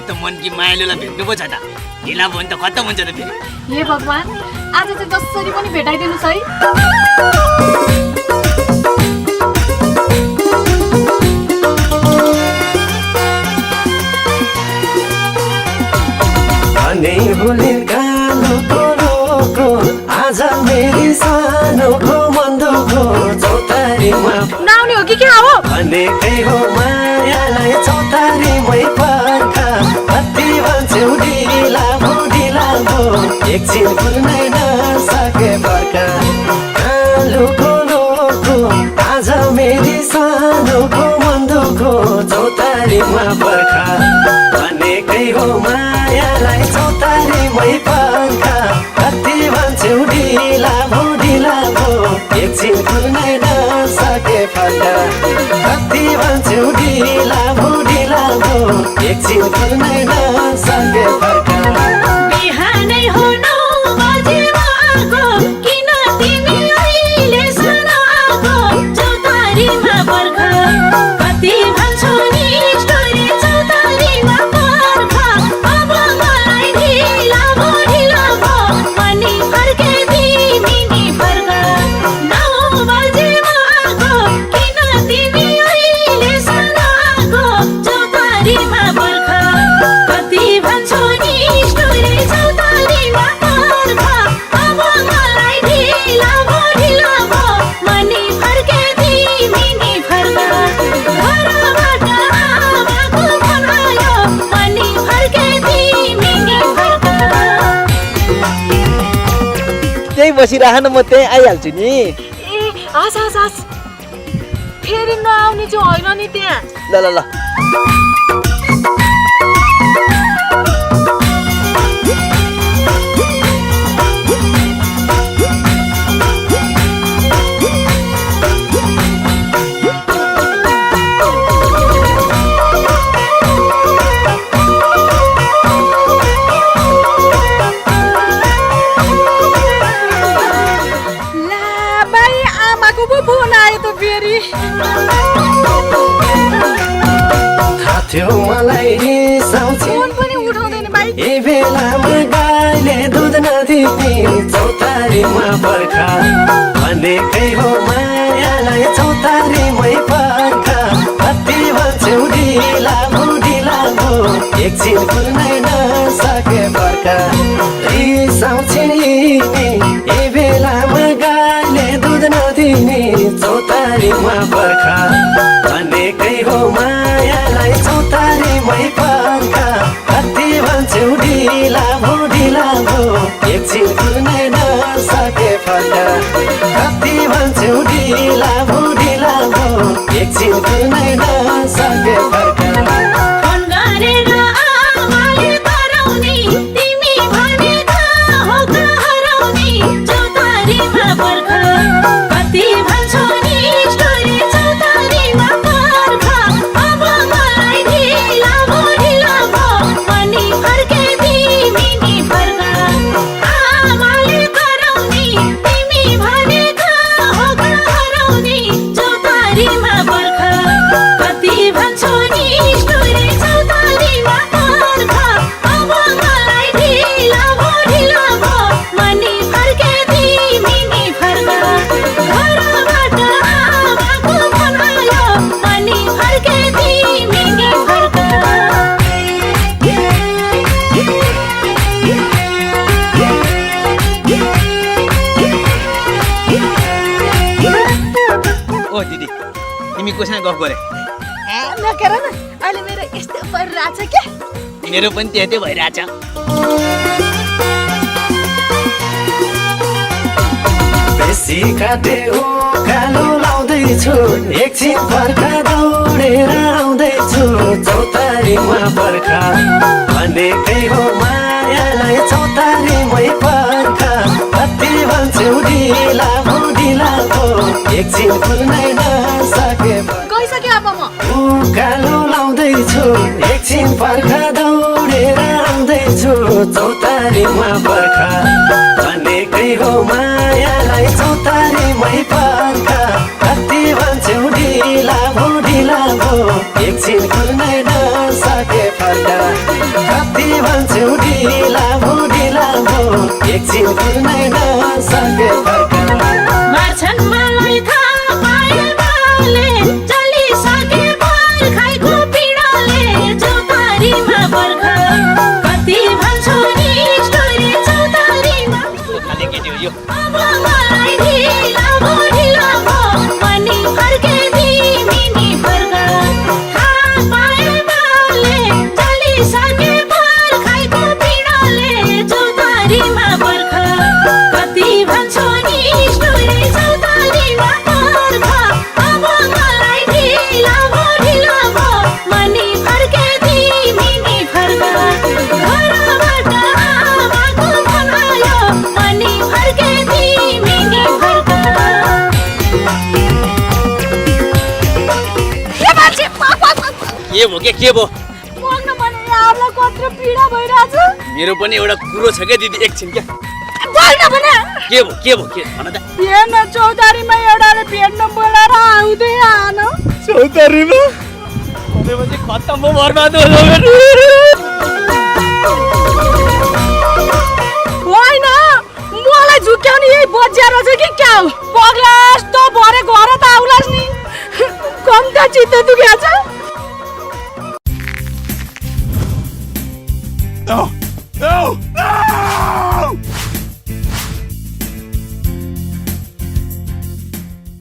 यस्तो मनकी मायालुलाई भेट्नु पो छ त ढिला भयो भने त खत्तम हुन्छ त फेरि हे भगवान आज चाहिँ जसरी पनि भेटाइदिनुस् है भने भुले गालोको रोको आज मेरी सानोको मन्दोको चौतारीमा नआउने हो कि के हो भनेकै हो मायालाई चौतारीमै पर्खा कति भन्छौ ढिला भो एकछिन कुर्नै नसके पर्खा गालोको रोको आज मेरी सानोको मन्दोको चौतारीमा पर्खा भनेकै हो मायालाई चौतारीमै पर्खा कति भन्छौ ढिला भो एकछिन कुर्नै नसके पर्खा कति भन्छौ ढिला भो एकछिन कुर्नै नसके पर्खा बिहानै हो 9 बजेमा आको किन तिमी अहिलेसम्म आको चौतारीमा पर्खा कति भन्छौ नि स्टोरी चौतारीमा पर्खा अब मलाई ढिला भो अनि फर्के तिमी नि फर्का 9 बजेमा आको किन तिमी अहिलेसम्म आको चौतारीमा पर्खा कति भन्छौ नि स्टोरी चौतारीमा पर्खा अब मलाई ढिला भो अनि फर्के तिमी नि फर्का घरबाट आमाको फोन आयो अनि फर्के तिमी नि फर्का त्यही बसिरहन म त्यही आइहाल्छु नि ए हस् हस् हस् फेरि नआउने चाहिँ होइन नि त्यहाँ ल ल ल ला बाई आमाको पो फोन आयो त फेरि थाहा थियो मलाई रिसाउँछे फोन पनि उठाउँदैन बाई ए बेलामा गाईले दुध नदिने चौतारीमा पर्खा भनेकै हो मायालाई चौतारीमै पर्खा कति भन्छौ ढिला भो एकछिन कुर्नै नसके पर्खा रिसाउँछे ए बेलामा गाईले दुध नदिने चौतारीमा पर्खा भनेकै हो मायालाई चौतारीमै पर्खा कति भन्छौ ढिला भो एकछिन कुर्नै नसके पर्खा कति भन्छौ ढिला भो एकछिन कुर्नै नसके पर्खा फोन गरेर आमाले कराउने तिमी भनेका हो हराउने चौतारीमा पर्खा कति भन्छौ नि स्टोरी चौतारीमा पर्खा अब मलाई ढिला भो अनि फर्के तिमी नि फर्का आमाले कराउने तिमी भनेका हो हराउने चौतारीमा पर्खा कति भन्छौ नि स्टोरी चौतारीमा पर्खा अब मलाई ढिला भो अनि फर्के तिमी नि फर्का घरबाट आमाको फोन आयो अनि फर्के तिमी नि फर्का ओ दिदी तिमी कोसँग गफ गरे नगर न अहिले मेरो यस्तो परिरहेछ क्या मेरो पनि त्यही भइरहेछ बेसी काटे कालो लाउँदैछु एकछिन पर्खा दौडेर आउँदैछु चौतारीमा पर्खा भनेकै हो मायालाई चौतारीमै पर्खा कति भन्छौ ढिला भो एकछिन कुर्नै नसके गइसके अब म कालो लाउँदैछु एकछिन पर्खा दौडेर आउँदैछु चौतारीमा पर्खा भनेकै हो मायालाई चौतारीमै पर्खा कति भन्छौ ढिला भो एकछिन कुर्नै नसके पर्खा एकछिन कुर्नै नसके फर्का मार्छन् मलाई थाहा पाएमाले चलिसके पर्खाइको पीडाले चौतारीमा पर्ख कति भन्छु नि स्टोरी चौतारीमा खाली केटी हो यो अब मलाई ढिला भो पनि फर्के तिमी नि फर्क थाहा पाएमाले चलिसके पर्खाइको पीडाले चौतारीमा पर्ख कति भन्छु नि स्टोरी चौतारीमा पर्ख अब मलाई ढिला भो पनि फर्के तिमी नि फर्क घरबाट आमाको भनायो पनि फर्के तिमी नि फर्क के भो के भो बोल्नु भने यहाँलाई कत्रो पीडा भइरहेछ मेरो पनि एउटा कुरो छ क्या दिदी एकछिन क्या बोल्नु भने के भो भन त हेर्न चौतारीमा एउटाले भेट्न बोलाएर आउँदै आएन चौतारीमा भनेपछि खत्तम भयो बर्बाद भयो होइन मलाई झुक्याउने यही बजिया रहेछ कि क्या हो पग्ला जस्तो भरे घर त आउलास् नि कम्ता चित्त दुख्या छ